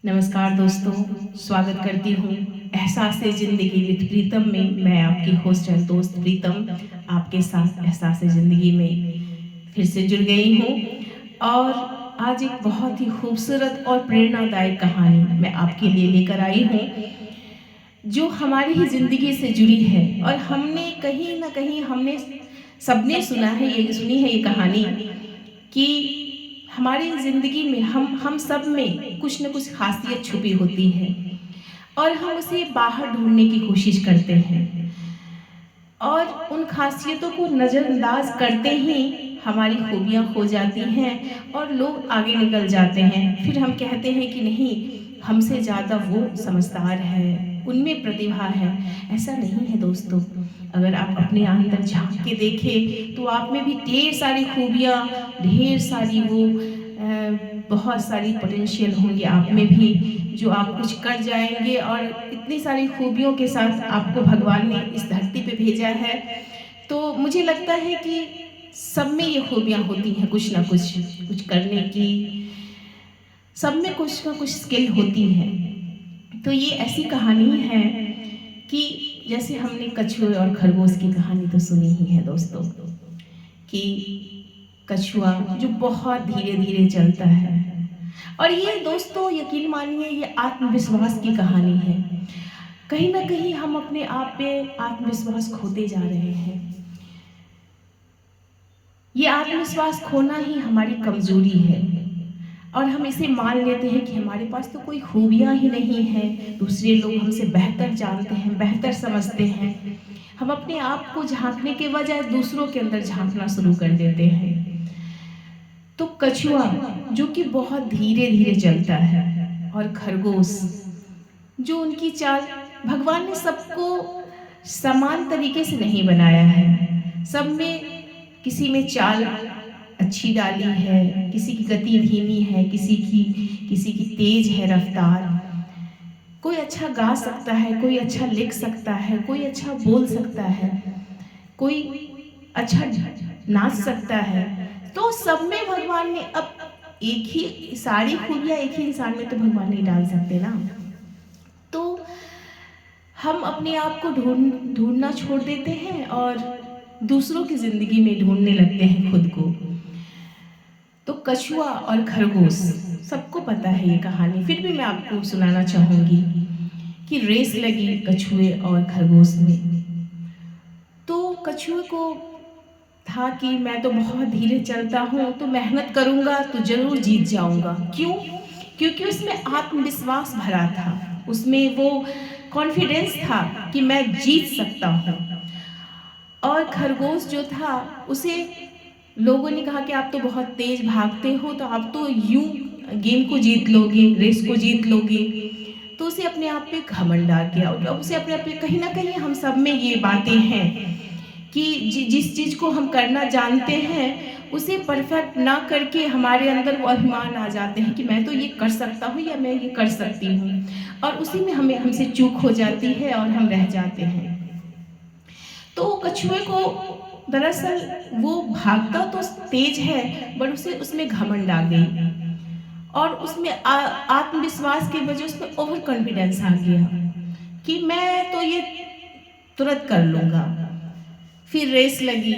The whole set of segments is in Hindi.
नमस्कार दोस्तों, स्वागत करती हूँ एहसास-ए ज़िंदगी विद प्रीतम में। मैं आपकी होस्ट एंड दोस्त प्रीतम आपके साथ एहसास-ए ज़िंदगी में फिर से जुड़ गई हूँ और आज एक बहुत ही खूबसूरत और प्रेरणादायक कहानी मैं आपके लिए लेकर आई हूँ, जो हमारी ही ज़िंदगी से जुड़ी है। और हमने कहीं न कहीं सबने सुनी है ये कहानी कि हमारी ज़िंदगी में हम सब में कुछ न कुछ ख़ासियत छुपी होती है और हम उसे बाहर ढूँढने की कोशिश करते हैं और उन ख़ासियतों को नज़रअंदाज करते ही हमारी खूबियाँ खो जाती हैं और लोग आगे निकल जाते हैं। फिर हम कहते हैं कि नहीं, हमसे ज़्यादा वो समझदार है, उनमें प्रतिभा है। ऐसा नहीं है दोस्तों। अगर आप अपने अंदर झाँक के देखें तो आप में भी ढेर सारी खूबियाँ, ढेर सारी बहुत सारी पोटेंशियल होंगी आप में भी, जो आप कुछ कर जाएँगे। और इतनी सारी खूबियों के साथ आपको भगवान ने इस धरती पे भेजा है, तो मुझे लगता है कि सब में ये खूबियाँ होती हैं, कुछ ना कुछ करने की, सब में कुछ ना कुछ स्किल होती है। तो ये ऐसी कहानी है कि जैसे हमने कछुए और खरगोश की कहानी तो सुनी ही है दोस्तों, कि कछुआ जो बहुत धीरे-धीरे चलता है। और ये दोस्तों यकीन मानिए, ये आत्मविश्वास की कहानी है। कहीं न कहीं हम अपने आप पे आत्मविश्वास खोते जा रहे हैं। ये आत्मविश्वास खोना ही हमारी कमज़ोरी है और हम इसे मान लेते हैं कि हमारे पास तो कोई खूबियाँ ही नहीं हैं, दूसरे लोग हमसे बेहतर जानते हैं, बेहतर समझते हैं। हम अपने आप को झाँकने के बजाय दूसरों के अंदर झाँकना शुरू कर देते हैं। तो कछुआ जो कि बहुत धीरे-धीरे चलता है और खरगोश जो उनकी चाल, भगवान ने सबको समान तरीके से नहीं बनाया है। सब में किसी में चाल अच्छी डाली है, किसी की गति धीमी है, किसी की तेज है रफ्तार। कोई अच्छा गा सकता है, कोई अच्छा लिख सकता है, कोई अच्छा बोल सकता है, कोई अच्छा नाच सकता है। तो सब में भगवान ने अब एक ही सारी खूबियाँ एक ही इंसान में तो भगवान नहीं डाल सकते ना। तो हम अपने आप को ढूँढना छोड़ देते हैं और दूसरों की ज़िंदगी में ढूँढने लगते हैं खुद को। तो कछुआ और खरगोश, सबको पता है ये कहानी, फिर भी मैं आपको सुनाना चाहूँगी कि रेस लगी कछुए और खरगोश में। तो कछुए को था कि मैं तो बहुत धीरे चलता हूँ, तो मेहनत करूँगा तो ज़रूर जीत जाऊँगा। क्यों? क्योंकि उसमें आत्मविश्वास भरा था, उसमें वो कॉन्फिडेंस था कि मैं जीत सकता हूँ। और खरगोश जो था, उसे लोगों ने कहा कि आप तो बहुत तेज़ भागते हो, तो आप तो यूँ गेम को जीत लोगे, रेस को जीत लोगे। तो उसे अपने आप पे घमंड आ गया और अब उसे अपने आप पे, कहीं न कहीं हम सब में ये बातें हैं कि जिस चीज़ को हम करना जानते हैं, उसे परफेक्ट ना करके हमारे अंदर वो अभिमान आ जाते हैं कि मैं तो ये कर सकता हूँ या मैं ये कर सकती हूँ। और उसी में हमसे चूक हो जाती है और हम रह जाते हैं। तो कछुए को दरअसल वो भागता तो तेज है, बट उसे उसमें घमंड आ गई और उसमें आत्मविश्वास की वजह उसमें ओवर कॉन्फिडेंस आ गया कि मैं तो ये तुरंत कर लूँगा। फिर रेस लगी,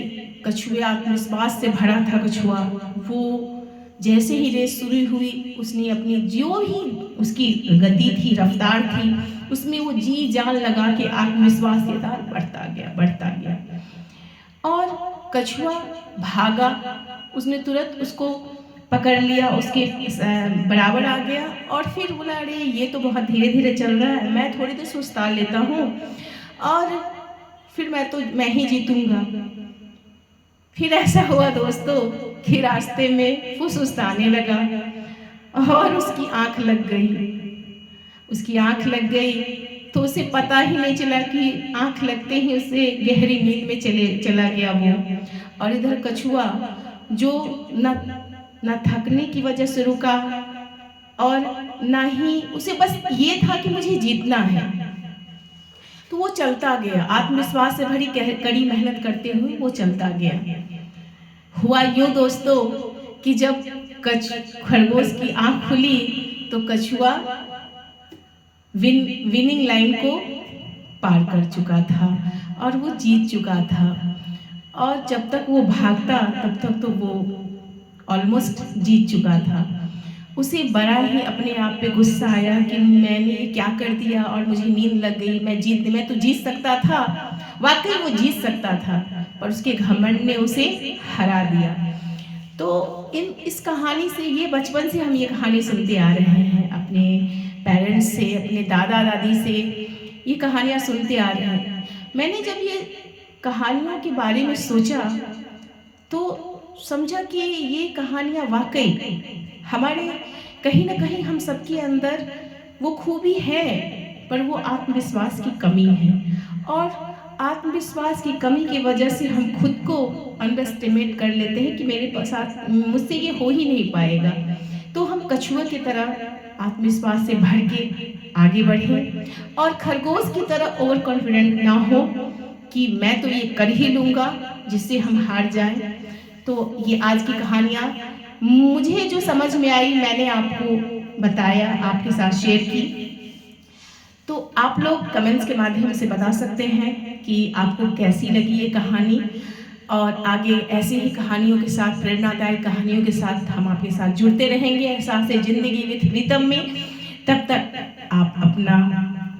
कछुए आत्मविश्वास से भरा था कछुआ। वो जैसे ही रेस शुरू हुई, उसने अपनी जो भी उसकी गति थी, रफ्तार थी, उसमें वो जी जान लगा के आत्मविश्वास के साथ बढ़ता गया। और कछुआ भागा, उसने तुरंत उसको पकड़ लिया, उसके बराबर आ गया और फिर बोला, अरे ये तो बहुत धीरे-धीरे चल रहा है, मैं थोड़ी देर सुस्ता लेता हूँ और फिर मैं ही जीतूँगा। फिर ऐसा हुआ दोस्तों कि रास्ते में वो सुस्ताने लगा और उसकी आँख लग गई। उसकी आँख लग गई तो उसे पता ही नहीं चला कि आँख लगते ही उसे गहरी नींद में चला गया वो। और इधर कछुआ जो न थकने की वजह से रुका और ना ही उसे बस ये था कि मुझे जीतना है। तो वो चलता गया, आत्मविश्वास से भरी कड़ी मेहनत करते हुए वो चलता गया। हुआ यूँ दोस्तों कि जब खरगोश की आँख खुली तो कछुआ विनिंग लाइन को पार कर चुका था और वो जीत चुका था। और जब तक वो भागता तब तक तो वो ऑलमोस्ट जीत चुका था। उसे बड़ा ही अपने आप पे गुस्सा आया कि मैंने ये क्या कर दिया और मुझे नींद लग गई, मैं तो जीत सकता था। वाकई वो जीत सकता था, पर उसके घमंड ने उसे हरा दिया। तो इस कहानी से, ये बचपन से हम ये कहानी सुनते आ रहे हैं, अपने पेरेंट्स से, अपने दादा दादी से ये कहानियाँ सुनते आ रहे हैं। मैंने जब ये कहानियों के बारे में सोचा तो समझा कि ये कहानियाँ वाकई हमारे कहीं ना कहीं हम सबके अंदर वो खूबी है, पर वो आत्मविश्वास की कमी है। और आत्मविश्वास की कमी की वजह से हम खुद को अंडर एस्टिमेट कर लेते हैं कि मेरे साथ, मुझसे ये हो ही नहीं पाएगा। तो हम कछुआ की तरह आत्मविश्वास से भर के आगे बढ़े और खरगोश की तरह ओवर कॉन्फिडेंट ना हो कि मैं तो ये कर ही लूँगा, जिससे हम हार जाएं। तो ये आज की कहानियाँ मुझे जो समझ में आई मैंने आपको बताया, आपके साथ शेयर की। तो आप लोग कमेंट्स के माध्यम से बता सकते हैं कि आपको कैसी लगी ये कहानी, और आगे ऐसे ही कहानियों के साथ, प्रेरणादायक कहानियों के साथ हम आपके साथ जुड़ते रहेंगे एहसास ज़िंदगी विद रिदम में। तब तक आप अपना,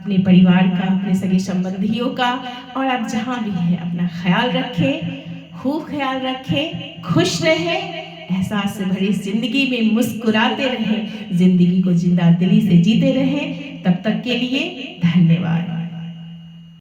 अपने परिवार का, अपने सगे संबंधियों का और आप जहाँ भी हैं अपना ख्याल रखें, खूब ख्याल रखें, खुश रहें, एहसास से भरी जिंदगी में मुस्कुराते रहें, जिंदगी को जिंदा दिली से जीते रहें। तब तक के लिए धन्यवाद।